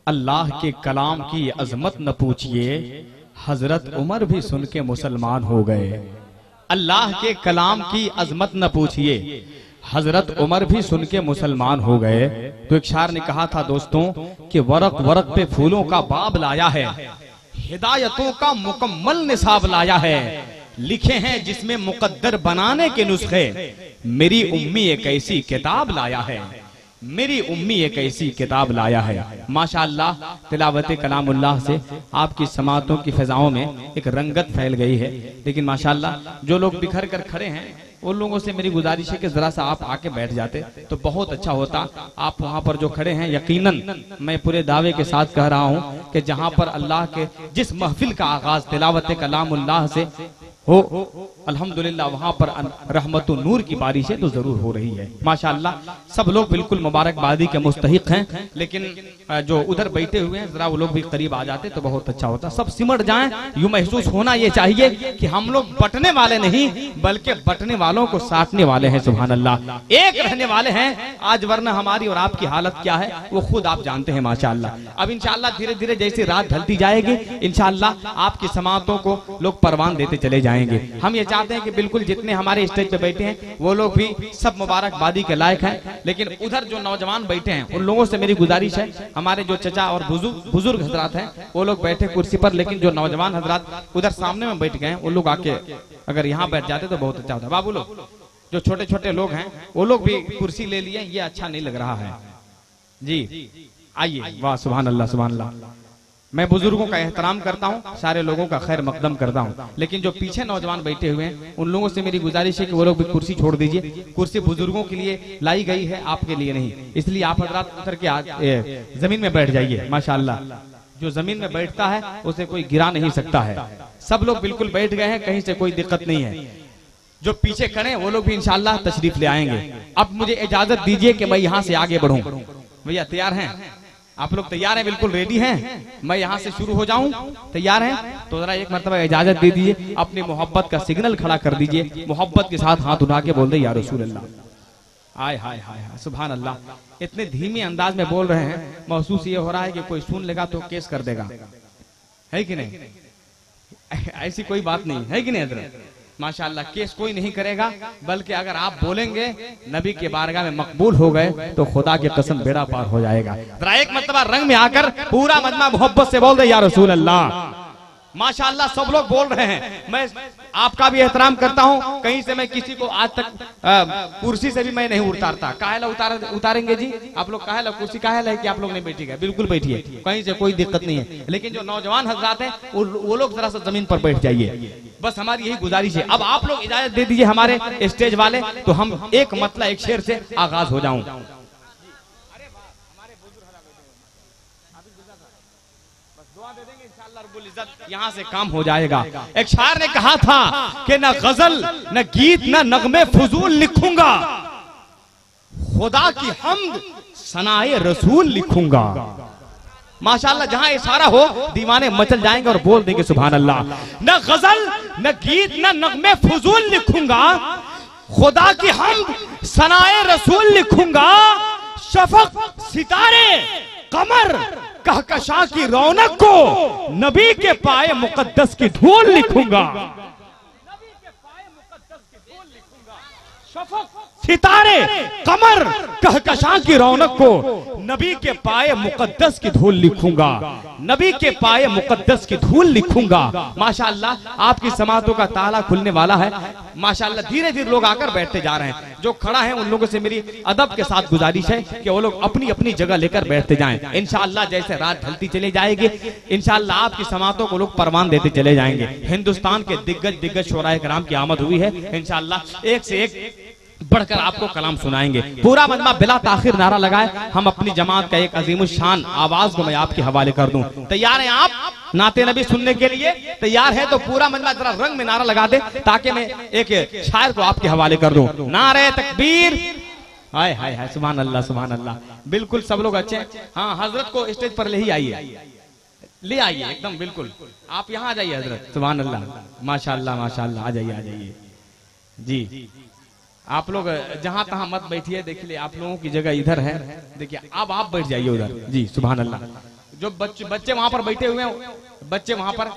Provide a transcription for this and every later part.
अल्लाह के कलाम की अजमत न पूछिए, हजरत उमर भी सुन के मुसलमान हो गए। अल्लाह के कलाम की अजमत न पूछिए, हजरत उमर भी सुन के मुसलमान हो गए। तो एक शायर ने कहा था दोस्तों कि वरक वरक पे फूलों का बाब लाया है, हिदायतों का मुकम्मल निसाब लाया है, लिखे हैं जिसमें मुकद्दर बनाने के नुस्खे, मेरी उम्मी एक ऐसी किताब लाया है, मेरी उम्मी एक ऐसी किताब लाया है। माशाअल्लाह तिलावत कलामुल्लाह से आपकी समातों की फिजाओं में एक रंगत फैल गई है। लेकिन माशाअल्लाह जो लोग बिखर कर खड़े हैं उन लोगों से मेरी गुजारिश है कि जरा सा आप आके बैठ जाते तो बहुत अच्छा होता। आप वहां पर जो खड़े हैं, यकीनन मैं पूरे दावे के साथ कह रहा हूं कि जहां पर अल्लाह के जिस महफिल का आगाज तिलावत कलामुल्लाह से हो, अल्हम्दुलिल्लाह वहां पर रहमत नूर की बारिशें तो जरूर हो रही है। माशाअल्लाह सब लोग बिल्कुल मुबारकबादी के मुस्तहिक हैं, लेकिन जो उधर बैठे हुए हैं जरा वो लोग भी करीब आ जाते तो बहुत अच्छा होता। सब सिमट जाएं, यूं महसूस होना ये चाहिए कि हम लोग बटने वाले नहीं बल्कि बटने वालों को साटने वाले हैं। सुभान अल्लाह, एक रहने वाले हैं आज, वरना हमारी और आपकी हालत क्या है वो खुद आप जानते हैं। माशाअल्लाह अब इंशाअल्लाह धीरे धीरे जैसे रात ढलती जाएगी इंशाअल्लाह आपकी समातों को लोग परवान देते चले जाएंगे। हम ये चाहते हैं कि बिल्कुल जितने हमारे स्टेज पे बैठे हैं वो लोग भी सब मुबारकबादी के लायक हैं, लेकिन उधर जो नौजवान बैठे हैं उन लोगों से मेरी गुजारिश है, हमारे जो चचा और बुजुर्ग हजरात हैं वो लोग बैठे कुर्सी पर, लेकिन जो नौजवान हजरात उधर सामने में बैठ गए हैं वो लोग आके अगर यहाँ बैठ जाते तो बहुत अच्छा होता। बाबू लोग जो छोटे छोटे लोग हैं वो लोग भी कुर्सी ले लिए, ये अच्छा नहीं लग रहा है जी, आइए। वाह सुभान अल्लाह सुभान अल्लाह। मैं बुजुर्गों का एहतराम करता हूँ, सारे लोगों का खैर मकदम करता हूँ, लेकिन जो पीछे नौजवान बैठे हुए हैं उन लोगों से मेरी गुजारिश है कि वो लोग भी कुर्सी छोड़ दीजिए। कुर्सी बुजुर्गों के लिए लाई गई है, आपके लिए नहीं, इसलिए आप हजरात उतर के जमीन में बैठ जाइए। माशाअल्लाह जो जमीन में बैठता है उसे कोई गिरा नहीं सकता है। सब लोग बिल्कुल बैठ गए हैं, कहीं से कोई दिक्कत नहीं है। जो पीछे खड़े वो लोग भी इंशाअल्लाह तशरीफ ले आएंगे। अब मुझे इजाजत दीजिए कि मैं यहाँ से आगे बढ़ूं। भैया तैयार हैं? आप लोग तैयार हैं? बिल्कुल रेडी हैं? मैं यहाँ से शुरू हो जाऊं? तैयार हैं? तो जरा एक मरतबा इजाजत दे दीजिए, अपनी मोहब्बत का सिग्नल खड़ा कर दीजिए, मोहब्बत के साथ हाथ उठा के बोल दे या रसूल अल्लाह। आय हाय हाय हाय सुभान अल्लाह। इतने धीमे अंदाज में बोल रहे हैं, महसूस ये हो रहा है कि कोई सुन लेगा तो केस कर देगा, है कि नहीं? ऐसी कोई बात नहीं है कि नहीं हजरत? माशाअल्लाह केस कोई नहीं करेगा, बल्कि अगर आप बोलेंगे नबी के बारगाह में मकबूल हो गए तो खुदा की कसम बेड़ा पार हो जाएगा। जरा एक मर्तबा रंग में आकर पूरा मजमा मोहब्बत से बोल दे या रसूल अल्लाह। माशाअल्लाह सब लोग बोल रहे हैं, मैं आपका भी एहतराम करता हूं। कहीं से मैं किसी को आज तक कुर्सी से भी मैं नहीं उतारता। काहेला उतारेंगे जी आप लोग? काहेला कुर्सी काहेला है कि आप लोग नहीं बैठिएगा? बिल्कुल बैठिए, कहीं से कोई दिक्कत नहीं है। लेकिन जो नौजवान हजरात हैं वो लोग जरा सा जमीन पर बैठ जाइए, बस हमारी यही गुजारिश है। अब आप लोग इजाजत दे दीजिए हमारे स्टेज वाले, तो हम एक मतलब एक शेर से आगाज हो जाऊं। यहाँ से काम हो जाएगा। एक शायर ने कहा था कि न गजल न गीत न नगमे फजूल लिखूंगा, खुदा की हम्द सनाए रसूल लिखूंगा। माशाअल्लाह जहां इशारा हो दीवाने मचल जाएंगे और बोल देंगे सुभान अल्लाह। न गजल न गीत न नगमे फजूल लिखूंगा, खुदा की हम्द सनाए रसूल लिखूंगा। शफक सितारे कमर कहकशा की रौनक को नबी के पाए मुकद्दस की धूल लिखूंगा। नबी के पाए मुकद्दस की धूल लिखूंगा। शफक सितारे कमर कहकशा की रौनक को नबी के पाए मुकद्दस की धूल लिखूंगा। नबी के पाए मुकद्दस की धूल लिखूंगा। माशाअल्लाह आपकी समातों का ताला खुलने वाला है। माशाअल्लाह धीरे धीरे लोग आकर बैठते जा रहे हैं। जो खड़ा है उन लोगों से मेरी अदब के साथ गुजारिश है कि वो लोग अपनी अपनी जगह लेकर बैठते जाएं। इंशाअल्लाह जैसे रात ढलती चली जाएगी इंशाअल्लाह आपकी समातों को लोग परवान देते चले जाएंगे। हिंदुस्तान के दिग्गज शोराए कराम की आमद हुई है। इंशाअल्लाह एक से एक बढ़कर आपको कलाम सुनाएंगे। पूरा मजमा बिला ताखिर नारा लगाए। हम अपनी जमात का एक अजीमुशान आवाज को मैं आपके हवाले कर दूं। तैयार हैं आप नाते नबी सुनने के लिए? तैयार है तो पूरा मजमा जरा रंग में नारा लगा दे ताकि मैं एक शायर को आपके हवाले कर दूं। नारे तकबीर, हाय हाय हाय सुभान अल्लाह सुभान अल्लाह। बिल्कुल सब लोग अच्छे। हाँ हजरत को स्टेज पर ले ही आइए, ले आइए एकदम बिल्कुल। आप यहाँ आ जाइए हजरत। सुभान अल्लाह माशाअल्लाह माशाअल्लाह। आ जाइए आ जाइए जी। आप लोग जहां तहां मत बैठिए, देखिए आप लोगों की जगह इधर है। देखिए अब आप बैठ जाइए उधर जी। सुभान अल्लाह जो बच्चे वहां पर बैठे हुए हैं, बच्चे वहां पर,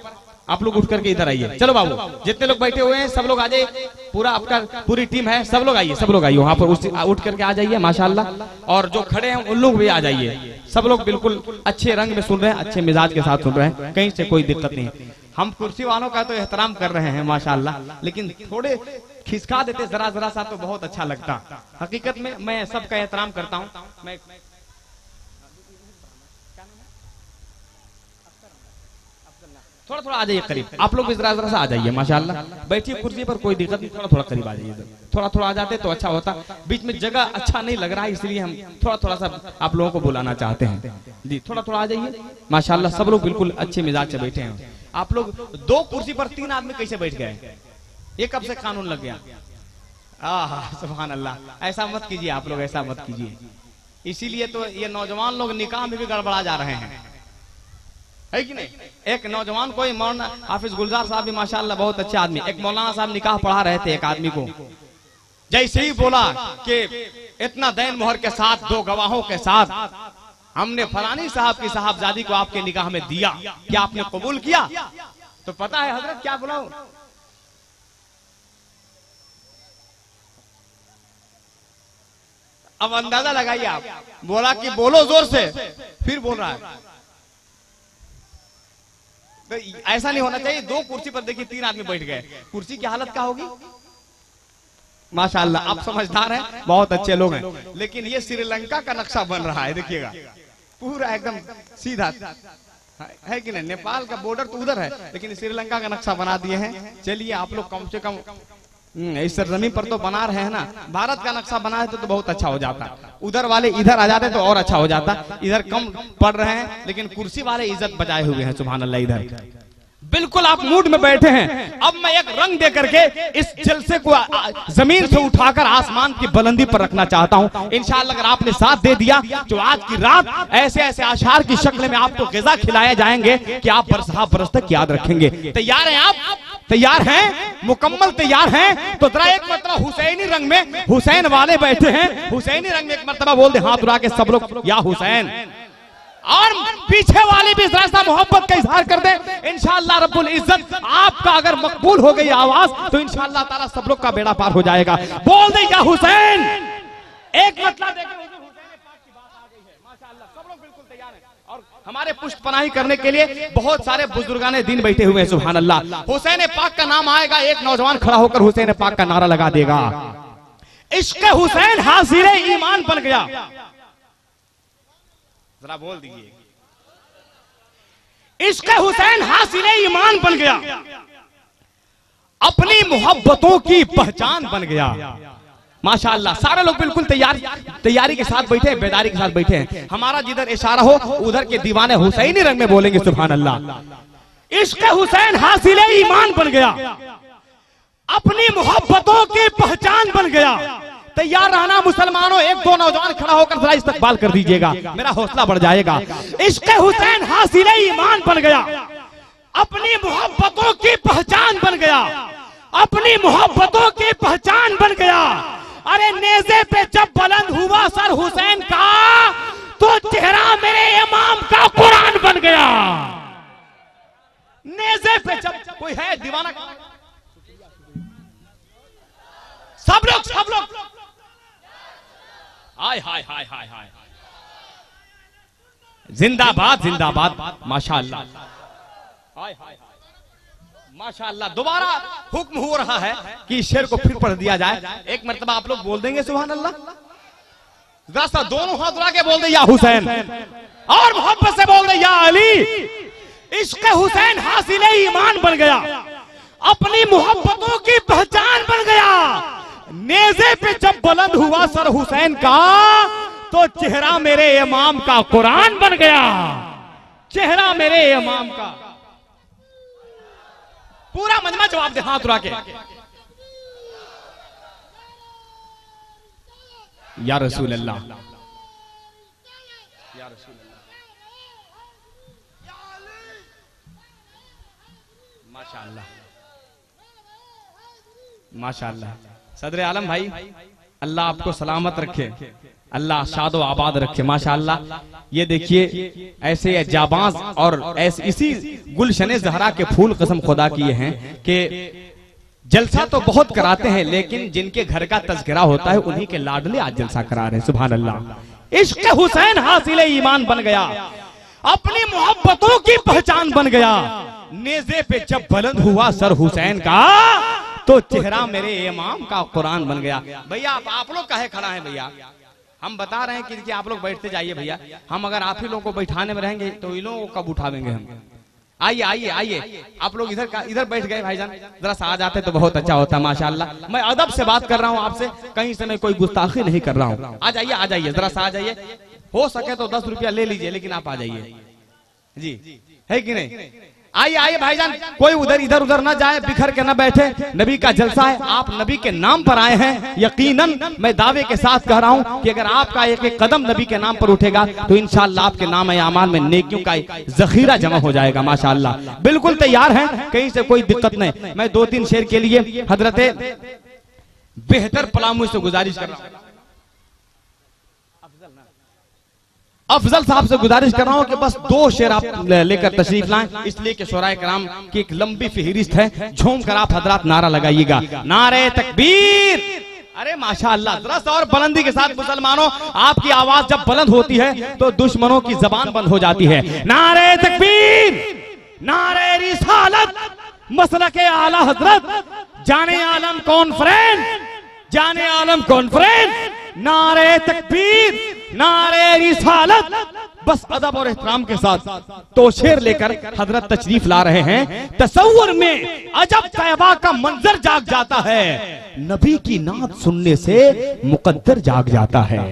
आप लोग उठ करके इधर आइए। चलो बाबू, जितने लोग बैठे हुए हैं सब लोग आ जाइए, पूरा आपका पूरी टीम है, सब लोग आइए, सब लोग आइए वहां पर उठ करके आ जाइए माशाल्लाह। और जो खड़े हैं उन लोग भी आ जाइए। सब लोग बिल्कुल अच्छे रंग में सुन रहे हैं, अच्छे मिजाज के साथ सुन रहे हैं, कहीं से कोई दिक्कत नहीं है। हम कुर्सी वालों का तो एहतराम कर रहे हैं माशाल्लाह, लेकिन थोड़े खिसका देते जरा जरा सा तो बहुत अच्छा लगता। हकीकत में मैं सबका एहतराम करता हूँ। मैं थोड़ा थोड़ा आ जाइए करीब, आप लोग भी जरा जरा सा आ जाइए माशाल्लाह। बैठिए कुर्सी पर, कोई दिक्कत नहीं, थोड़ा थोड़ा करीब आ जाइए। थोड़ा थोड़ा आ जाते तो अच्छा होता, बीच में जगह अच्छा नहीं लग रहा है, इसलिए हम थोड़ा थोड़ा सा आप लोगों को बुलाना चाहते हैं जी। थोड़ा थोड़ा आ जाइए माशाल्लाह। सब लोग बिल्कुल अच्छे मिजाज से बैठे हैं। आप लोग 2 कुर्सी पर 3 आदमी कैसे बैठ गए? ये कब से कानून लग गया? सुभान अल्लाह। ऐसा मत कीजिए आप लोग, ऐसा मत कीजिए। इसीलिए तो ये नौजवान लोग निकाह में भी गड़बड़ा जा रहे हैं, है कि नहीं? एक नौजवान कोई मौलाना हाफिज गुलजार साहब भी माशाल्लाह बहुत अच्छे आदमी, एक मौलाना साहब निकाह पढ़ा रहे थे एक आदमी को। जैसे ही बोला कि इतना दैन मोहर के साथ 2 गवाहों के साथ हमने फलानी साहब की साहबजादी को आपके निकाह में दिया, क्या आपने कबूल किया? तो पता है हजरत क्या बोला? अब अंदाजा लगाइए आप। बोला कि बोलो जोर से, फिर बोल रहा है। तो ऐसा नहीं होना चाहिए। 2 कुर्सी पर देखिए 3 आदमी बैठ गए, कुर्सी की हालत क्या होगी? माशाल्लाह आप समझदार हैं, बहुत अच्छे लोग हैं। लेकिन ये श्रीलंका का नक्शा बन रहा है, देखिएगा पूरा एकदम सीधा है कि नहीं? नेपाल का बॉर्डर तो उधर है, लेकिन श्रीलंका का नक्शा बना दिए हैं। चलिए आप लोग कम से कम इस जमीन पर तो बना रहे हैं ना, भारत का नक्शा बनाए तो बहुत अच्छा हो जाता। उधर वाले इधर आ जाते तो और अच्छा हो जाता। इधर कम पड़ रहे हैं, लेकिन कुर्सी वाले इज्जत बचाए हुए हैं सुभान अल्लाह। इधर बिल्कुल आप मूड में बैठे हैं। अब मैं एक रंग दे करके इस जलसे को जमीन से उठाकर आसमान की बुलंदी पर रखना चाहता हूं। इंशाअल्लाह अगर आपने साथ दे दिया तो आज की रात ऐसे ऐसे आशार की शक्ल में आपको ग़िज़ा खिलाए जाएंगे कि आप बरस तक याद रखेंगे। तैयार हैं आप? तैयार हैं? मुकम्मल तैयार हैं? तो जरा एक मरतबा हुसैनी रंग में, हुसैन वाले बैठे हैं, हुसैनी रंग में एक मरतबा बोल दे हाथ उठा के सब लोग या हुसैन। और पीछे वाले भी जरा सा मोहब्बत का इजहार कर दे। इंशाअल्लाह रब्बुल इज्जत आपका अगर मकबूल हो गई आवाज तो इंशाअल्लाह ताला सब लोग का बेड़ा पार हो जाएगा। बोल दे या हुसैन। एक मतलब देखें, सब लोग बिल्कुल तैयार हैं और हमारे पुष्ट पनाही करने के लिए बहुत सारे बुजुर्गाने दिन बैठे हुए हैं सुभान अल्लाह। हुसैन पाक का नाम आएगा, एक नौजवान खड़ा होकर हुसैन पाक का नारा लगा देगा। इश्क हुसैन हासिले ईमान बन गया। जरा बोल दीजिए, इश्क हुसैन हासिले ईमान बन गया, अपनी मोहब्बतों की पहचान बन गया। माशाअल्लाह सारे लोग बिल्कुल तैयारी के साथ बैठे हैं, बेदारी के साथ बैठे हैं। हमारा जिधर इशारा हो उधर के दीवाने हुसैनी रंग में बोलेंगे सुभान अल्लाह। इश्क हुसैन हासिले ईमान बन गया, अपनी मोहब्बतों की पहचान बन गया। तैयार रहना मुसलमानों, 1-2 नौजवान खड़ा होकर जरा इस्तकबाल कर दीजिएगा, मेरा हौसला बढ़ जाएगा। इश्क हुसैन हासिले ईमान बन गया, अपनी मोहब्बतों की पहचान बन गया, अपनी मोहब्बतों की पहचान बन गया। अरे नेज़े पे जब बुलंद हुआ सर हुसैन का तो चेहरा मेरे इमाम का कुरान बन गया। नेज़े पे जब कोई है दीवाना, सब लोग हाय हाय हाय हाय हाय, जिंदाबाद जिंदाबाद माशाअल्लाह, हाय हाय माशाअल्लाह। दोबारा हुक्म हो रहा है कि इस शेर को फिर पढ़ दिया जाए। एक मरतबा आप लोग बोल देंगे सुभान अल्लाह। जरा दोनों हाथ उठा के बोल दे या हुसैन, और मोहब्बत से बोल दे या अली। इश्क हुसैन हासिले ईमान बन गया, अपनी मोहब्बतों की पहचान बन गया। नेज़े पे जब बुलंद हुआ सर हुसैन का तो चेहरा मेरे इमाम का कुरान बन गया। चेहरा मेरे इमाम का। पूरा मजमा जवाब दे हाथ उठा के या रसूल अल्लाह, या रसूल अल्लाह। माशाअल्लाह माशाअल्लाह। सदर आलम भाई, अल्लाह आपको सलामत रखे, अल्लाह शादो आबाद रखे माशाअल्लाह। ये देखिए ऐसे जाबाज और ऐसे इसी गुलशने ज़हरा के फूल कसम खुदा किए हैं कि जलसा तो बहुत कराते हैं, लेकिन जिनके घर का तज़किरा होता है उन्हीं के लाडले आज जलसा करा रहे हैं। सुभान अल्लाह। इश्क हुसैन हासिल ईमान बन गया, अपनी मोहब्बतों की पहचान बन गया। नेज़े पे जब बुलंद हुआ सर हुसैन का, तो चेहरा मेरे इमाम का कुरान बन गया। भैया आप लोग काहे खड़ा है भैया? हम बता रहे हैं कि आप लोग बैठते जाइए भैया। हम अगर आप ही लोगों को बैठाने में रहेंगे तो इन लोगों को कब उठावेंगे हम? आइए आइए आइए, आप लोग इधर बैठ गए भाईजान, जरा सा आ जाते तो बहुत अच्छा होता। माशाअल्लाह, मैं अदब से बात कर रहा हूँ आपसे, कहीं से मैं कोई गुस्ताखी नहीं कर रहा हूँ। आ जाइए जरा सा आ जाइए। हो सके तो 10 रुपया ले लीजिए, लेकिन आप आ जाइए जी, है कि नहीं? आइए भाईजान, कोई इधर उधर ना जाए, बिखर के ना बैठे। नबी का जलसा है, आप नबी के नाम पर आए हैं। यकीनन मैं दावे के साथ कह रहा हूं कि अगर आपका एक एक कदम नबी के नाम पर उठेगा तो इंशाअल्लाह आपके नाम आमाल में नेकियों का जखीरा जमा हो जाएगा। माशाअल्लाह, बिल्कुल तैयार हैं, कहीं से कोई दिक्कत नहीं। मैं 2-3 शेर के लिए हजरत बेहतर पलामू से गुजारिश कर रहा हूँ, अफजल साहब से गुजारिश कर रहा हूं कि बस 2 शेर आप लेकर तशरीफ लाएं, इसलिए कि शोराए कराम की एक लंबी फहरिस्त है। झूम कर आप हजरात नारा लगाइएगा, नारे तकबीर। अरे माशाअल्लाह, जरा सा और बुलंदी के साथ मुसलमानों, आपकी आवाज जब बुलंद होती है तो दुश्मनों की जबान बंद हो जाती है। नारे तकबीर, नारे रिसालत, मसलके आला हजरत, जाने आलम कॉन्फ्रेंस, जाने आलम कॉन्फ्रेंस, नारे तकबीर, नारे रिसालत। बस अदब और एहतराम के साथ तो शेर लेकर हजरत तशरीफ ला रहे हैं। तसव्वुर में अजब तैबा का मंजर जाग जाता है, नबी की नात सुनने से मुकद्दर जाग जाता है।